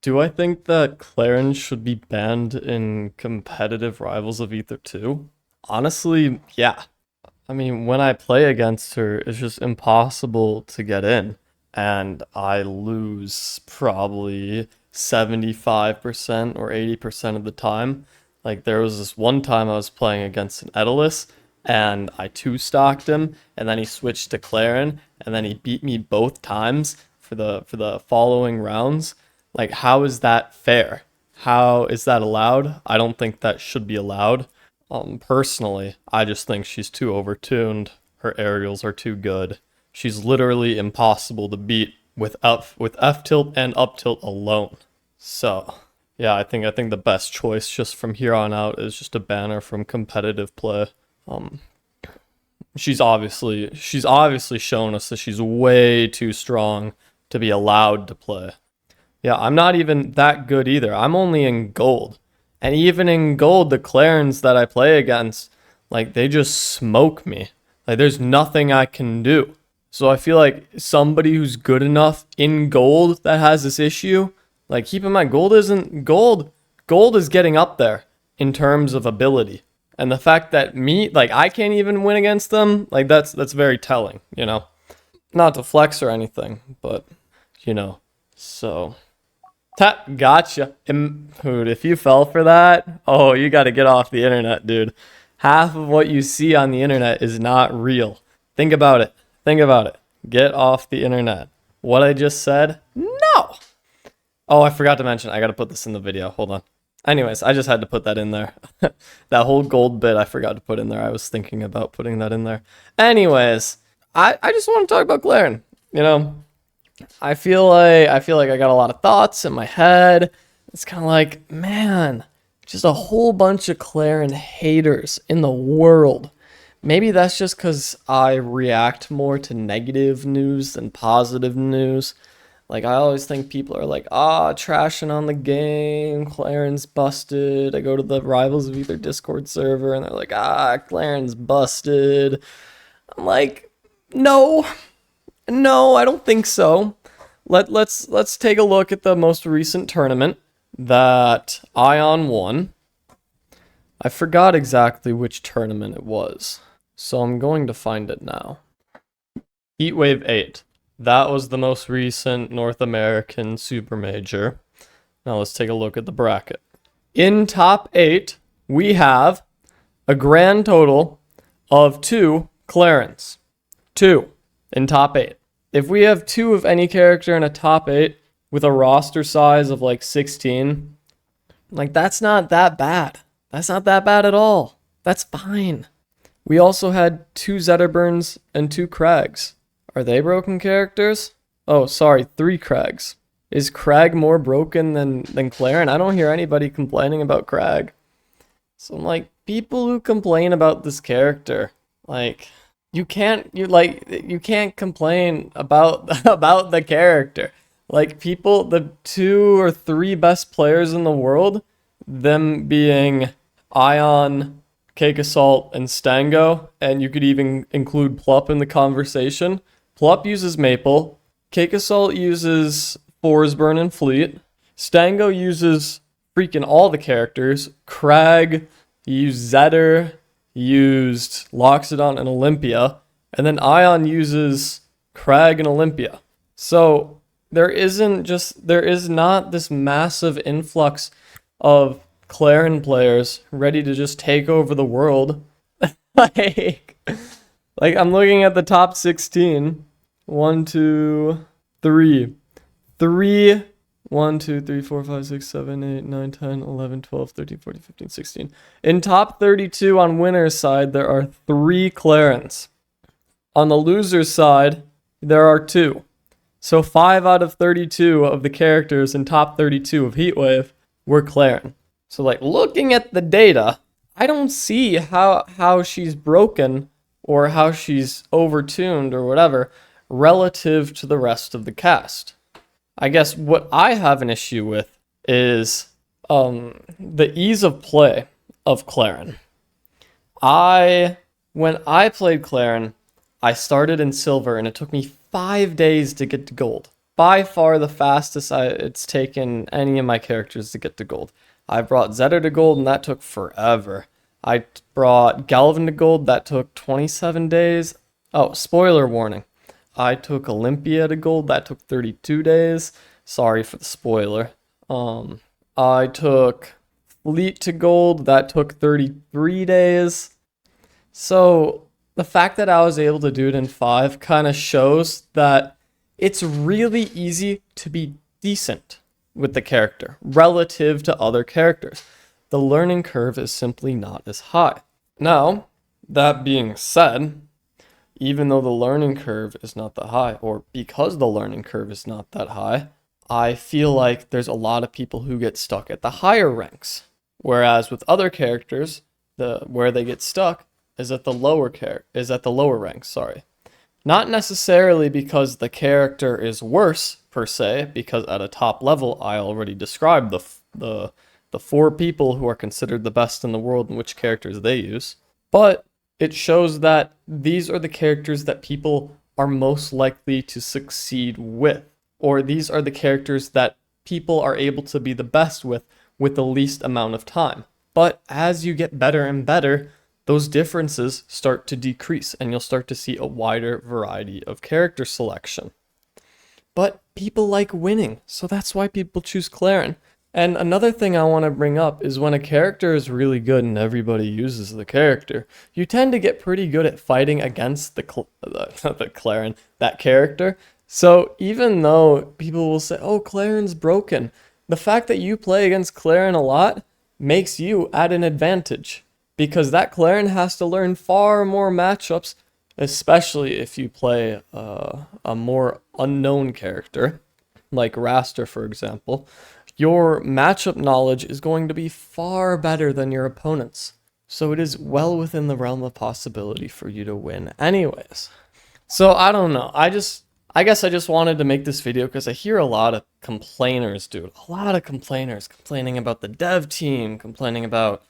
Do I think that Claren should be banned in competitive Rivals of Ether 2? Honestly, yeah. I mean, when I play against her, it's just impossible to get in. And I lose probably 75% or 80% of the time. Like, there was this one time I was playing against an Edalus, and I two-stocked him, and then he switched to Claren, and then he beat me both times for the following rounds. Like, how is that fair? How is that allowed? I don't think that should be allowed. Personally, I just think she's too overtuned. Her aerials are too good. She's literally impossible to beat with F tilt and up tilt alone. So, yeah, I think the best choice just from here on out is just a ban her from competitive play. Um, she's obviously shown us that she's way too strong to be allowed to play. Yeah, I'm not even that good either. I'm only in gold. And even in gold, the Clarens that I play against, like, they just smoke me. Like, there's nothing I can do. So I feel like somebody who's good enough in gold that has this issue, like, keep in mind, gold isn't gold. Gold is getting up there in terms of ability. And the fact that like, I can't even win against them, like, that's very telling, you know? Not to flex or anything, but, you know, so... Gotcha. Dude, if you fell for that, oh, you got to get off the internet, dude. Half of what you see on the internet is not real. Think about it. Think about it. Get off the internet. What I just said? No. Oh, I forgot to mention. I got to put this in the video. Hold on. Anyways, I just had to put that in there. That whole gold bit I forgot to put in there. I was thinking about putting that in there. Anyways, I just want to talk about Claren. You know, I feel like I got a lot of thoughts in my head. It's kind of like, man, just a whole bunch of Claren haters in the world. Maybe that's just because I react more to negative news than positive news. Like, I always think people are like, trashing on the game, Claren's busted. I go to the Rivals of Ether Discord server, and they're like, Claren's busted. I'm like, no. No, I don't think so. Let's take a look at the most recent tournament that Ion won. I forgot exactly which tournament it was, so I'm going to find it now. Heatwave 8. That was the most recent North American Super Major. Now let's take a look at the bracket. In top 8, we have a grand total of 2 Clarens. 2 in top 8. If we have 2 of any character in a top 8 with a roster size of like 16, like, that's not that bad. That's not that bad at all. That's fine. We also had 2 Zetterburns and 2 Krags. Are they broken characters? Oh, sorry, 3 Krags. Is Krag more broken than Claren? I don't hear anybody complaining about Krag. So I'm like, people who complain about this character, like... You can't complain about the character. Like, people, the 2 or 3 best players in the world, them being Ion, Cake Assault, and Stango, and you could even include Plup in the conversation. Plup uses Maple, Cake Assault uses Forsburn and Fleet, Stango uses freaking all the characters, Krag, he used Zetter, used Loxodon and Olympia, and then Ion uses Krag and Olympia. So there is not this massive influx of Claren players ready to just take over the world. like I'm looking at the top 16. 1, 2, 3. 3 1, 2, 3, 4, 5, 6, 7, 8, 9, 10, 11, 12, 13, 14, 15, 16. In top 32 on winner's side, there are 3 Clarens. On the loser's side, there are 2. So 5 out of 32 of the characters in top 32 of Heatwave were Claren. So, like, looking at the data, I don't see how she's broken or how she's overtuned or whatever relative to the rest of the cast. I guess what I have an issue with is the ease of play of Claren. When I played Claren, I started in silver and it took me 5 days to get to gold. by far the fastest it's taken any of my characters to get to gold. I brought Zedder to gold, and that took forever. I brought Galvin to gold, that took 27 days. Oh, spoiler warning. I took Olympia to gold, that took 32 days. Sorry for the spoiler. I took Fleet to gold, that took 33 days. So the fact that I was able to do it in 5 kind of shows that it's really easy to be decent with the character relative to other characters. The learning curve is simply not as high. Now, that being said, even though the learning curve is not that high, or because the learning curve is not that high, I feel like there's a lot of people who get stuck at the higher ranks. Whereas with other characters, where they get stuck is at the lower ranks, sorry. Not necessarily because the character is worse per se, because at a top level I already described the 4 people who are considered the best in the world and which characters they use. But it shows that these are the characters that people are most likely to succeed with, or these are the characters that people are able to be the best with the least amount of time. But as you get better and better, those differences start to decrease, and you'll start to see a wider variety of character selection. But people like winning, so that's why people choose Claren. And another thing I want to bring up is when a character is really good and everybody uses the character, you tend to get pretty good at fighting against the Claren, that character. So even though people will say, oh, Claren's broken, the fact that you play against Claren a lot makes you at an advantage, because that Claren has to learn far more matchups, especially if you play a more unknown character, like Raster, for example. Your matchup knowledge is going to be far better than your opponent's. So it is well within the realm of possibility for you to win anyways. So I don't know. I guess I just wanted to make this video because I hear a lot of complainers, dude. A lot of complainers complaining about the dev team, complaining about,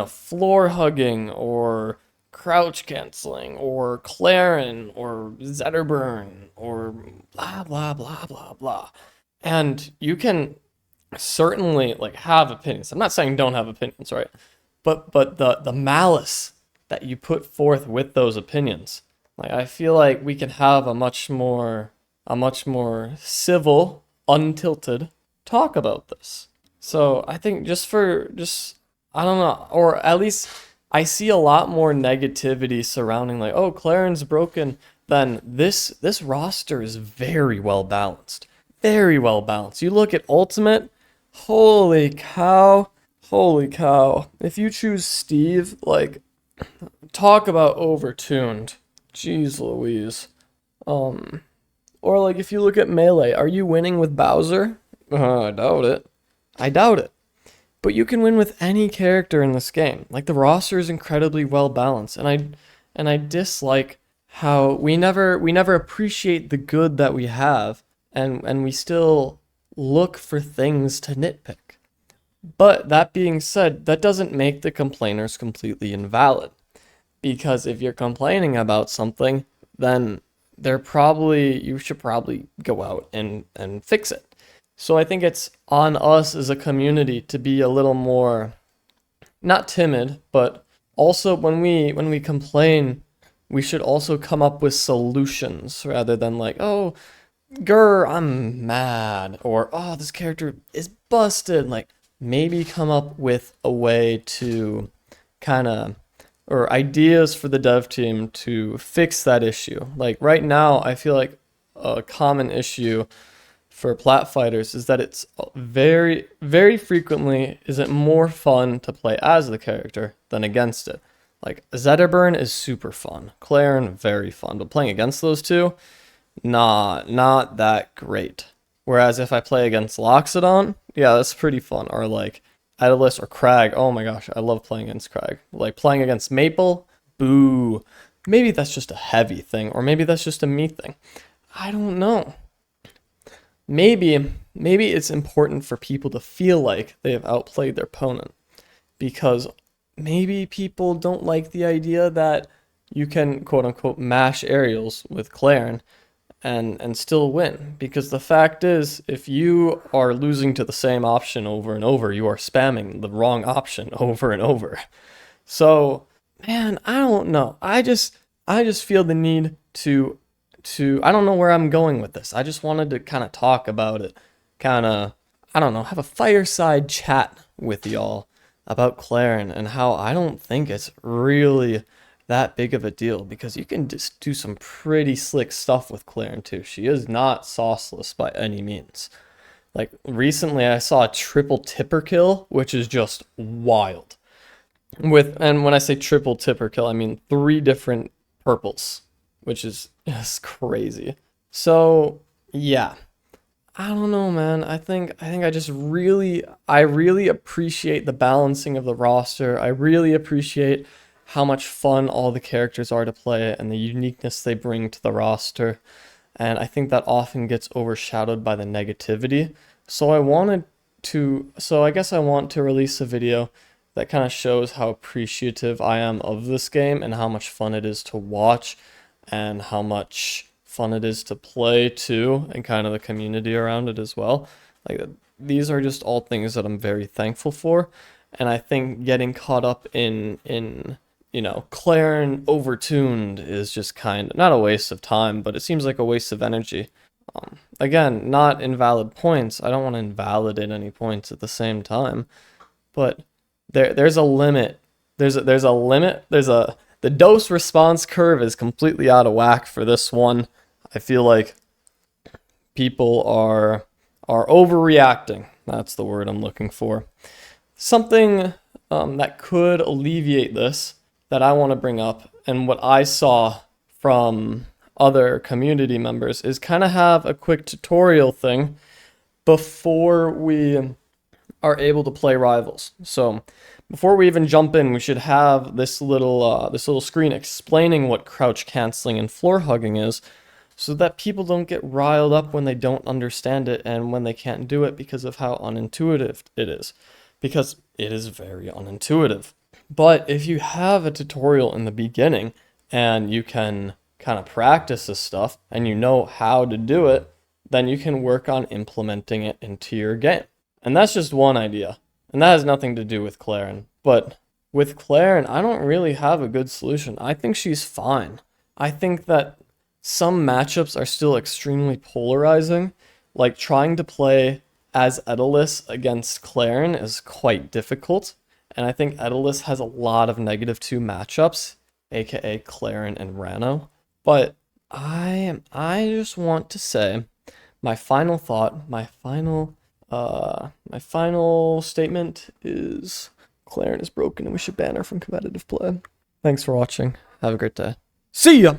floor hugging or crouch canceling or Claren or Zetterburn or blah, blah, blah, blah, blah. And you can certainly have opinions. I'm not saying don't have opinions, right? But the malice that you put forth with those opinions, I feel like we can have a much more civil, untilted talk about this. So I think I don't know, or at least I see a lot more negativity surrounding oh, Claren's broken, than this roster is very well balanced. Very well balanced. You look at Ultimate, holy cow. If you choose Steve, talk about overtuned. Jeez Louise. Or if you look at Melee, are you winning with Bowser? I doubt it. But you can win with any character in this game. The roster is incredibly well balanced, and I dislike how we never appreciate the good that we have, and we still look for things to nitpick. But that being said, that doesn't make the complainers completely invalid. Because if you're complaining about something, then you should probably go out and fix it. So I think it's on us as a community to be a little more, not timid, but also when we complain, we should also come up with solutions rather than oh, grr, I'm mad, or oh, this character is busted. Maybe come up with a way to or ideas for the dev team to fix that issue. Right now, I feel like a common issue for plat fighters is that it's very, very frequently is it more fun to play as the character than against it. Zetterburn is super fun, Claren very fun, but playing against those two, not that great. Whereas if I play against Loxodon, yeah, that's pretty fun. Or Idolist or Crag, oh my gosh, I love playing against Crag. Playing against Maple, boo. Maybe that's just a heavy thing, or maybe that's just a me thing. I don't know. Maybe it's important for people to feel like they have outplayed their opponent, because maybe people don't like the idea that you can quote unquote mash aerials with Claren and still win. Because the fact is, if you are losing to the same option over and over, you are spamming the wrong option over and over. So, man, I don't know. I just feel the need to I don't know where I'm going with this. I just wanted to kind of talk about it. Kind of, I don't know, have a fireside chat with y'all about Claren and how I don't think it's really that big of a deal, because you can just do some pretty slick stuff with Claren too. She is not sauceless by any means. Like recently I saw a triple tipper kill, which is just wild. And when I say triple tipper kill, I mean 3 different purples, which is just crazy. So, yeah. I don't know, man. I think I really appreciate the balancing of the roster. I really appreciate how much fun all the characters are to play and the uniqueness they bring to the roster. And I think that often gets overshadowed by the negativity. So I guess I want to release a video that kind of shows how appreciative I am of this game and how much fun it is to watch and how much fun it is to play too, and kind of the community around it as well. Like, these are just all things that I'm very thankful for, and I think getting caught up in Claren overtuned is just kind of not a waste of time, but it seems like a waste of energy. Again, not invalid points. I don't want to invalidate any points at the same time, but there's a limit. There's a limit. The dose response curve is completely out of whack for this one. I feel like people are overreacting. That's the word I'm looking for. Something that could alleviate this that I want to bring up, and what I saw from other community members, is kind of have a quick tutorial thing before we are able to play rivals. So before we even jump in, we should have this little screen explaining what crouch canceling and floor hugging is, so that people don't get riled up when they don't understand it and when they can't do it because of how unintuitive it is. Because it is very unintuitive. But if you have a tutorial in the beginning and you can kind of practice this stuff and you know how to do it, then you can work on implementing it into your game. And that's just one idea. And that has nothing to do with Claren. But with Claren, I don't really have a good solution. I think she's fine. I think that some matchups are still extremely polarizing. Like, trying to play as Edelus against Claren is quite difficult. And I think Edelus has a lot of -2 matchups, aka Claren and Rano. But I just want to say my final thought, my final statement is Claren is broken and we should ban her from competitive play. Thanks for watching. Have a great day. See ya!